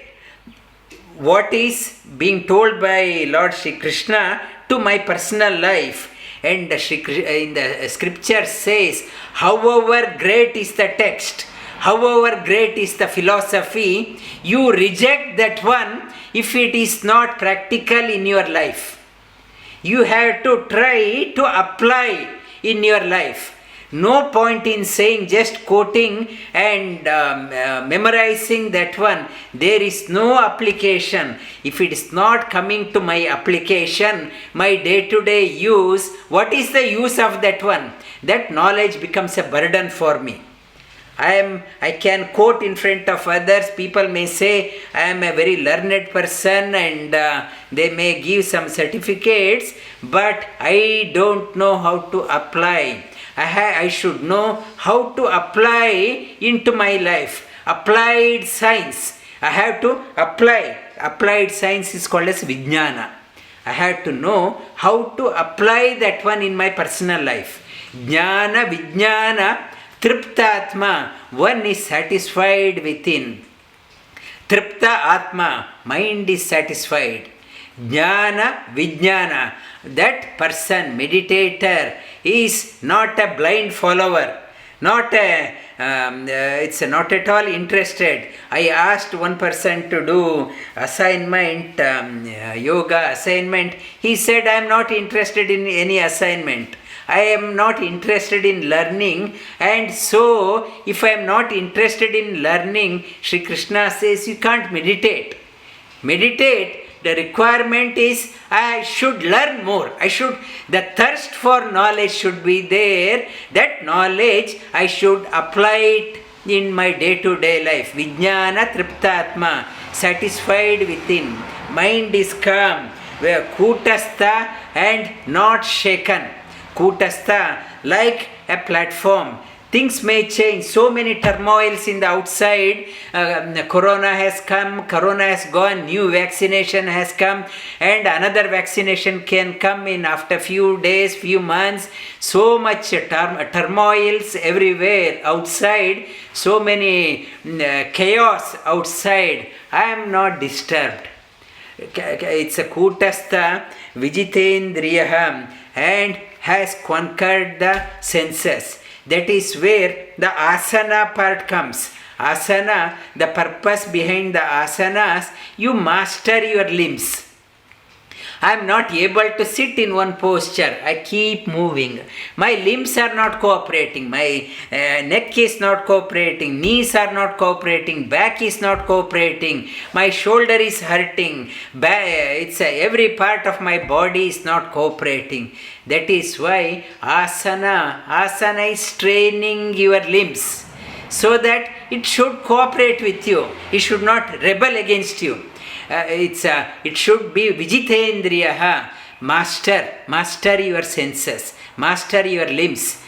A: what is being told by Lord Sri Krishna to my personal life, and in the scripture says, however great is the text, however great is the philosophy, you reject that one if it is not practical in your life. You have to try to apply in your life. No point in saying, just quoting and memorizing that one. There is no application. If it is not coming to my application, my day-to-day use, what is the use of that one? That knowledge becomes a burden for me. I can quote in front of others. People may say I am a very learned person, and they may give some certificates, but I don't know how to apply. I should know how to apply into my life. Applied science. I have to apply. Applied science is called as vijnana. I have to know how to apply that one in my personal life. Jñāna-vijñāna-tṛiptātmā. One is satisfied within. Tripta Atma. Mind is satisfied. Jñāna-vijñāna. That person, meditator, is not a blind follower, it's not at all interested. I asked one person to do assignment, yoga assignment. He said, I am not interested in any assignment. I am not interested in learning, and so if I am not interested in learning, Sri Krishna says you can't meditate. Meditate. The requirement is I should learn more. The thirst for knowledge should be there. That knowledge I should apply it in my day-to-day life. Vijñāna-tṛiptātmā. Satisfied within. Mind is calm. Where kūṭa-stho and not shaken. Kūṭa-stho, like a platform. Things may change. So many turmoils in the outside. Corona has come, corona has gone, new vaccination has come, and another vaccination can come in after few days, few months. So much turmoils everywhere outside, so many chaos outside. I am not disturbed. It's a kūṭa-stho vijitendriya and has conquered the senses. That is where the asana part comes. Asana, the purpose behind the asanas, you master your limbs. I am not able to sit in one posture. I keep moving. My limbs are not cooperating. My neck is not cooperating. Knees are not cooperating. Back is not cooperating. My shoulder is hurting. Every part of my body is not cooperating. That is why asana is training your limbs so that it should cooperate with you. It should not rebel against you. It should be vijitendriya. Master your senses, master your limbs,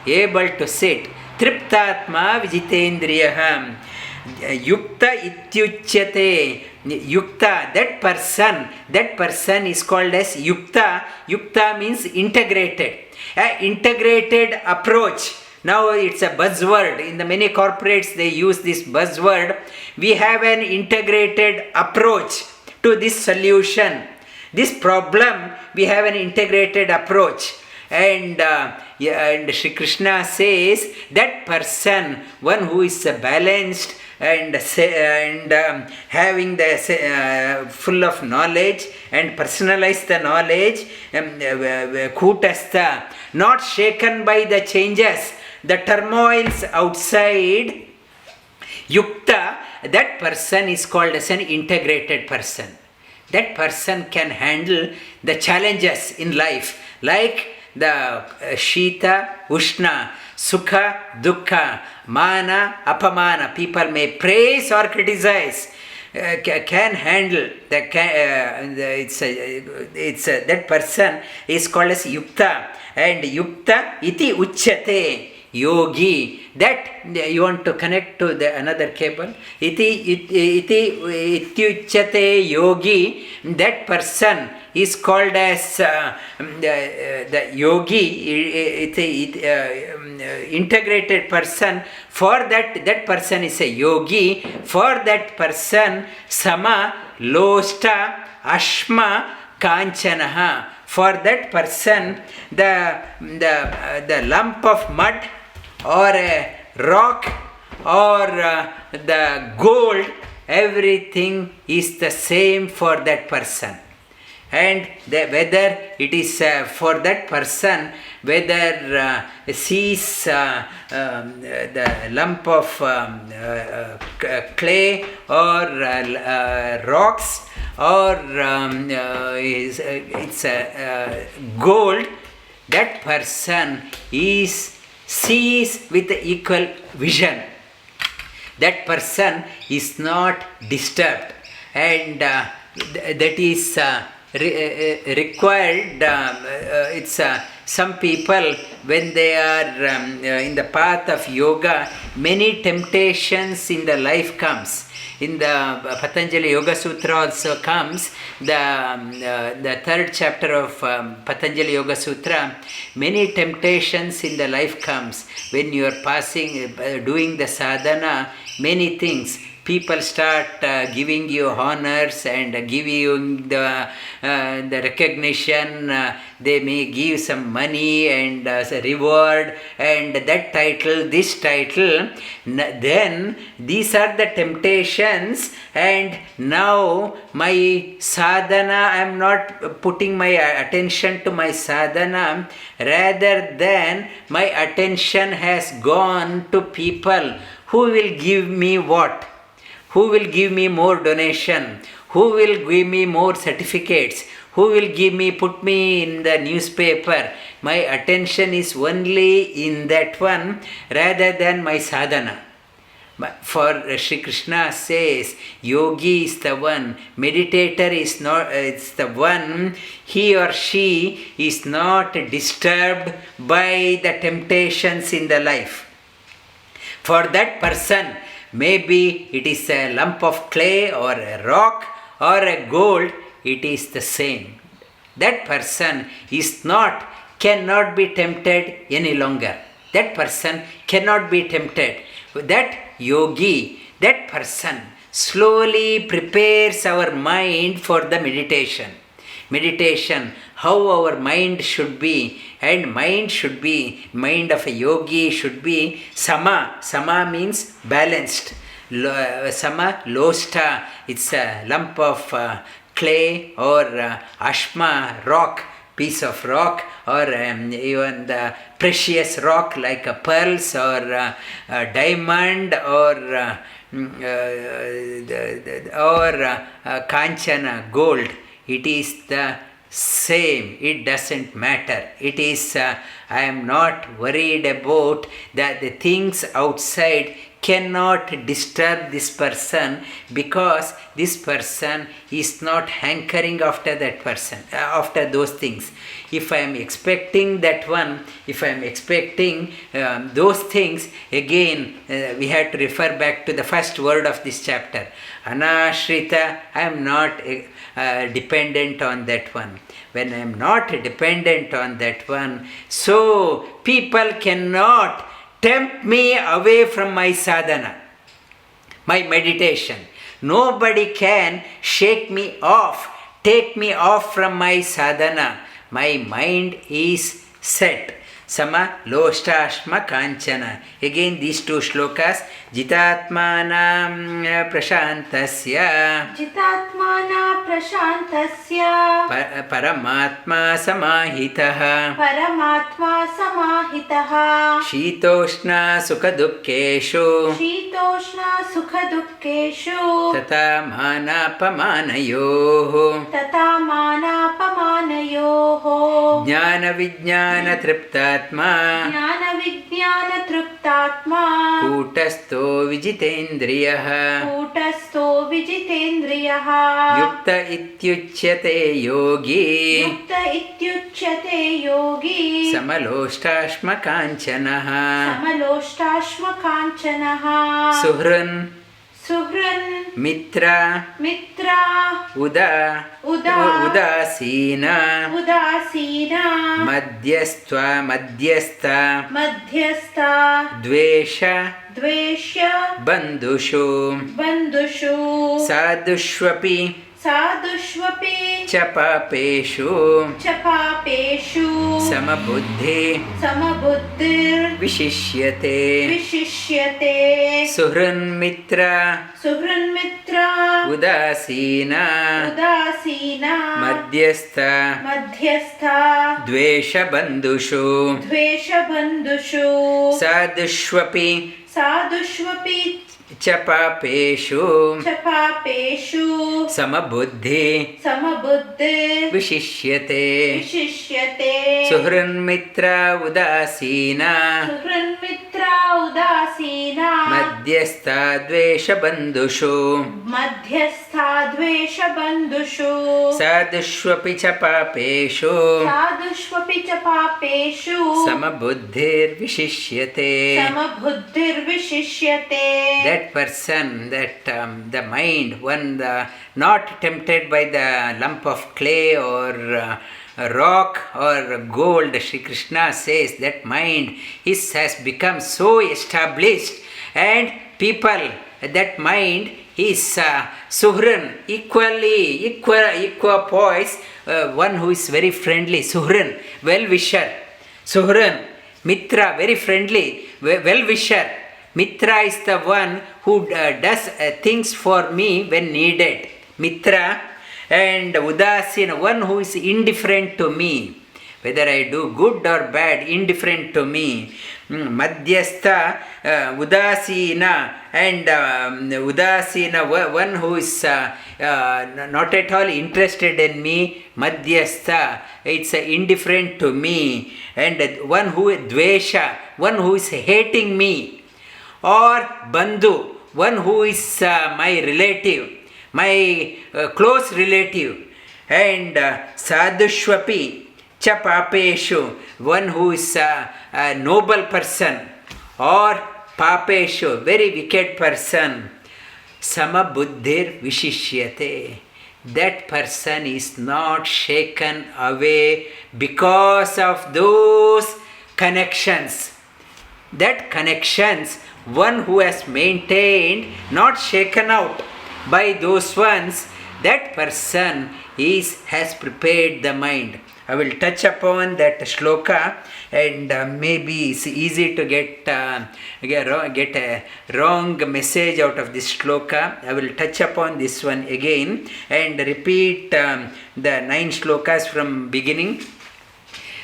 A: able to sit. Triptātmā vijitendriya. Yukta ityuchyate. Yukta, that person is called as yukta. Yukta means integrated. Integrated approach. Now it's a buzzword. In the many corporates they use this buzzword. We have an integrated approach to this solution. This problem, we have an integrated approach. And Shri Krishna says that person, one who is balanced and having the full of knowledge and personalize the knowledge, kūṭa-stho, not shaken by the changes, the turmoils outside, yukta, that person is called as an integrated person. That person can handle the challenges in life, like the śhītoṣhṇa-sukha-duḥkheṣhu, mana, apamana. People may praise or criticize. Can handle that person is called as yukta. And yukta iti uchyate. Yogī, that you want to connect to the another cable. Iti ityuchyate yogī, that person is called as the yogī, integrated person. For that person is a yogī. For that person, sama, losta, ashma, kāśhchana. For that person, the lump of mud or a rock or the gold, everything is the same for that person. And whether it is for that person, whether sees the lump of clay or rocks, or it's gold, that person sees with equal vision. That person is not disturbed, and that is required. Some people, when they are in the path of yoga, many temptations in the life comes. In the Patanjali Yoga Sutra also comes, the third chapter of Patanjali Yoga Sutra, many temptations in the life comes. When you are doing the sadhana, many things. People start giving you honors and give you the recognition. They may give some money and reward and that title, this title. Then these are the temptations, and now my sadhana, I am not putting my attention to my sadhana. Rather than my attention has gone to people who will give me what? Who will give me more donation? Who will give me more certificates? Who will put me in the newspaper? My attention is only in that one rather than my sadhana. For Sri Krishna says, yogi is the one, meditator is not, it's the one, he or she is not disturbed by the temptations in the life. For that person, maybe it is a lump of clay or a rock or a gold, it is the same. That person cannot be tempted any longer. That person cannot be tempted. That yogi, that person slowly prepares our mind for the meditation. Meditation, how our mind should be, and mind of a yogi should be sama. Sama means balanced. Sama, losta, it's a lump of clay or ashma, rock, piece of rock, or even the precious rock like pearls or diamond or kāśhchana, gold. It is the same. It doesn't matter. It is, I am not worried about that the things outside cannot disturb this person, because this person is not hankering after that person, after those things. If I am expecting that one, if I am expecting those things, again we have to refer back to the first word of this chapter. Anāśhritaḥ, I am not dependent on that one. When I am not dependent on that one, so people cannot tempt me away from my sadhana, my meditation. Nobody can shake me off, take me off from my sadhana. My mind is set. Sama loshtasma kanchana. Again these two shlokas. Jitātmānā prashantasya.
B: Jitātmānā prashantasya.
A: Paramatma samahitaha.
B: Paramatma samahitaha.
A: śhītoṣhṇa-sukha-duḥkheṣhu.
B: śhītoṣhṇa-sukha-duḥkheṣhu.
A: Tata mānapamānayoho.
B: Tata mānapamānayoho.
A: jñāna-vijñāna-tṛiptātmā.
B: jñāna-vijñāna-tṛiptātmā.
A: kūṭa-stho vijitendriyah.
B: kūṭa-stho vijitendriyah.
A: yukta ityuchyate yogī.
B: yukta ityuchyate yogī.
A: samaloshtāśma kāñcanah.
B: samaloshtāśma kāñcanah.
A: suhrun.
B: suhrun.
A: mitra.
B: mitra.
A: udāsīna.
B: udāsīna.
A: madhyastha.
B: dvesha.
A: bandhushu. sadhushvapi. chapapeshu. samabuddhi. vishishyate. suhrun mitra. udāsīna. madhyastha. dvesha bandhushu. sadhushvapi. chapapeshu. samabuddhi. vishishyate. suhrun mitra udāsīna. madhyastha dvesha bandhushu. sadhushvapi chapapeshu. samabuddhir vishishyate. That person, the mind, one not tempted by the lump of clay or rock or gold, Sri Krishna says that mind has become so established, and people, that mind is suhrun, equal poise, one who is very friendly, suhrun, well-wisher, suhrun, mitra, very friendly, well-wisher. Mitra is the one who does things for me when needed. Mitra. And udāsina, one who is indifferent to me. Whether I do good or bad, indifferent to me. Madhyastha, udāsina, and udāsina, one who is not at all interested in me. Madhyastha, it's indifferent to me. And one who is dvesha, one who is hating me. or bandhu, one who is my relative, my close relative, and sadhushvapi cha papeshu, one who is a noble person, or papeshu, very wicked person, samabuddhir vishishyate. That person is not shaken away because of those connections. That connections, one who has maintained, not shaken out by those ones, that person has prepared the mind. I will touch upon that shloka, and maybe it's easy to get a wrong message out of this shloka. I will touch upon this one again and repeat the 9 shlokas from beginning.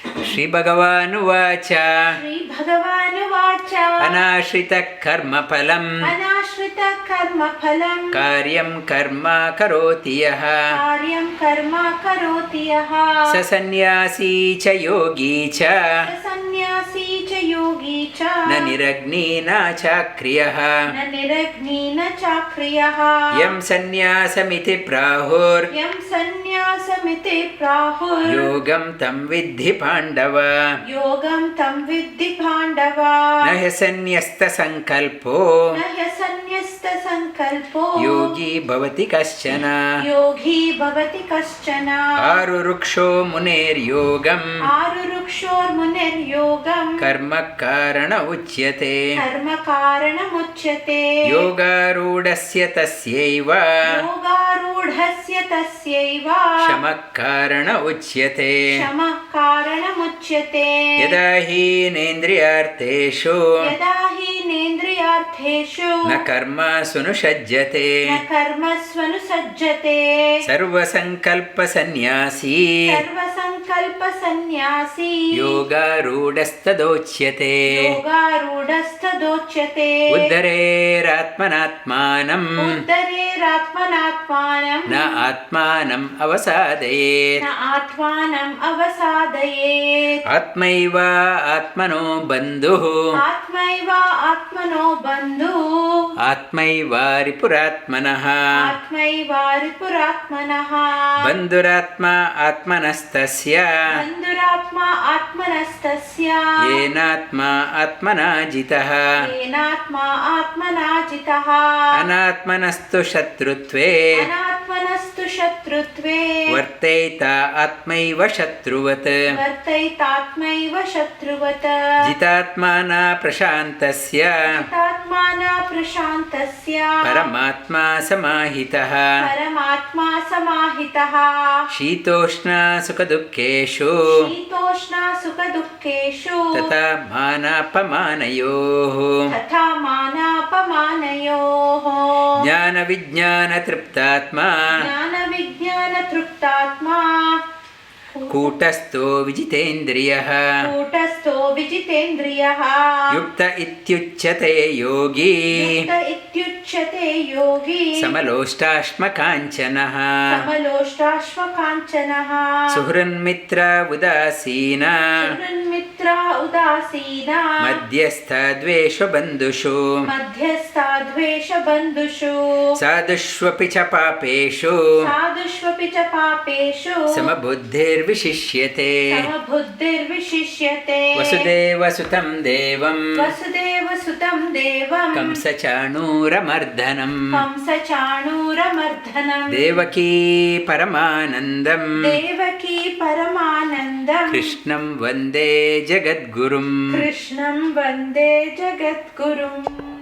A: Shri bhagavān uvācha.
B: Shri bhagavān uvācha.
A: Anāśhrita-karma-phalaṁ.
B: Anāśhrita-karma-phalaṁ.
A: kāryaṁ karma karoti yaha.
B: Kāryaṁ karma karoti yaha.
A: Sa-sannyāsī ca yogī ca.
B: Sa-sannyāsī ca yogī ca.
A: Na niragnir na chākriyaḥ.
B: Na niragnir na chākriyaḥ.
A: Yam sannyāsamiti prāhur.
B: Yam sannyāsamiti prāhur.
A: Yogaṁ tam viddhi pāṇḍava.
B: Yogaṁ tam viddhi pāṇḍava.
A: Na hyasannyasta-saṅkalpo.
B: Na hyasannyasta-saṅkalpo.
A: Yogī bhavati kaśhchana.
B: Yogī bhavati kaśhchana.
A: ārurukṣhor muner yogaṁ.
B: ārurukṣhor muner yogaṁ.
A: karma-kāraṇam uchyate.
B: karma-kāraṇam uchyate.
A: yogārūḍhasya tasyaiva.
B: yogārūḍhasya tasyaiva.
A: śhamah-kāraṇam uchyate.
B: śhamah-kāraṇam uchyate.
A: yada hi nendriyārteshu.
B: yada hi nendriyārteshu.
A: na karmasv-anuṣhajjate.
B: na karmasv-anuṣhajjate.
A: sarva-saṅkalpa-sannyāsī.
B: sarva-saṅkalpa-sannyāsī.
A: yogārūḍhastadochyate.
B: yogārūḍhastadochyate.
A: uddhareratmanatmanam.
B: uddhareratmanatmanam.
A: na atmanam avasādayet.
B: na atmanam avasādayet.
A: atmaiva atmano bandhuh.
B: atmaiva atmano bandhuh.
A: atmaiva ripuratmanah.
B: atmaiva ripuratmanah.
A: bandhuratma atmanastasya.
B: bandhuratma atmanastasya.
A: yenatma atmanajitah.
B: yenatma atmanajitah.
A: anātmanastu śhatrutve.
B: anātmanastu śhatrutve.
A: vartayta atmaiva śhatru-vat.
B: vartaitātmaiva śhatru-vat.
A: jitātmana prashantasya.
B: jitātmana prashantasya.
A: paramatma samahitah.
B: paramatma samahitah.
A: śhītoṣhṇa-sukha-duḥkheṣhu.
B: śhītoṣhṇa-sukha-duḥkheṣhu.
A: तथा मानापमानयोः.
B: तथा मानापमानयोः.
A: jñāna-vijñāna-tṛiptātmā.
B: jñāna-vijñāna-tṛiptātmā.
A: kūṭa-stho vijiतेन्द्रियः.
B: kūṭa-stho vijiतेन्द्रियः.
A: yukta ityuchyate yogī.
B: yukta ityuchyate yogī.
A: समलोष्टाश्मकाञ्चनः.
B: समलोष्टाश्मकाञ्चनः.
A: सुहृन्मित्र Udasina.
B: सुहृन्मित्र Udasina.
A: मध्यस्थद्वेषबन्धुषु.
B: मध्यस्थद्वेषबन्धुषु.
A: साधुष्वपि च पापेषु.
B: साधुष्वपि च पापेषु.
A: समबुद्धिर्विशिष्यते.
B: समबुद्धिर्विशिष्यते.
A: वसुदेवसुतं देवं.
B: वसुदेवसुतं देवं.
A: कंसचाणूरमर्दनम्.
B: कंसचाणूरमर्दनम्.
A: देवकी परमानन्दम्.
B: देवकी परमानन्दम्.
A: कृष्णं वन्दे जगद्गुरुम्.
B: कृष्णं वन्दे जगद्गुरुम्.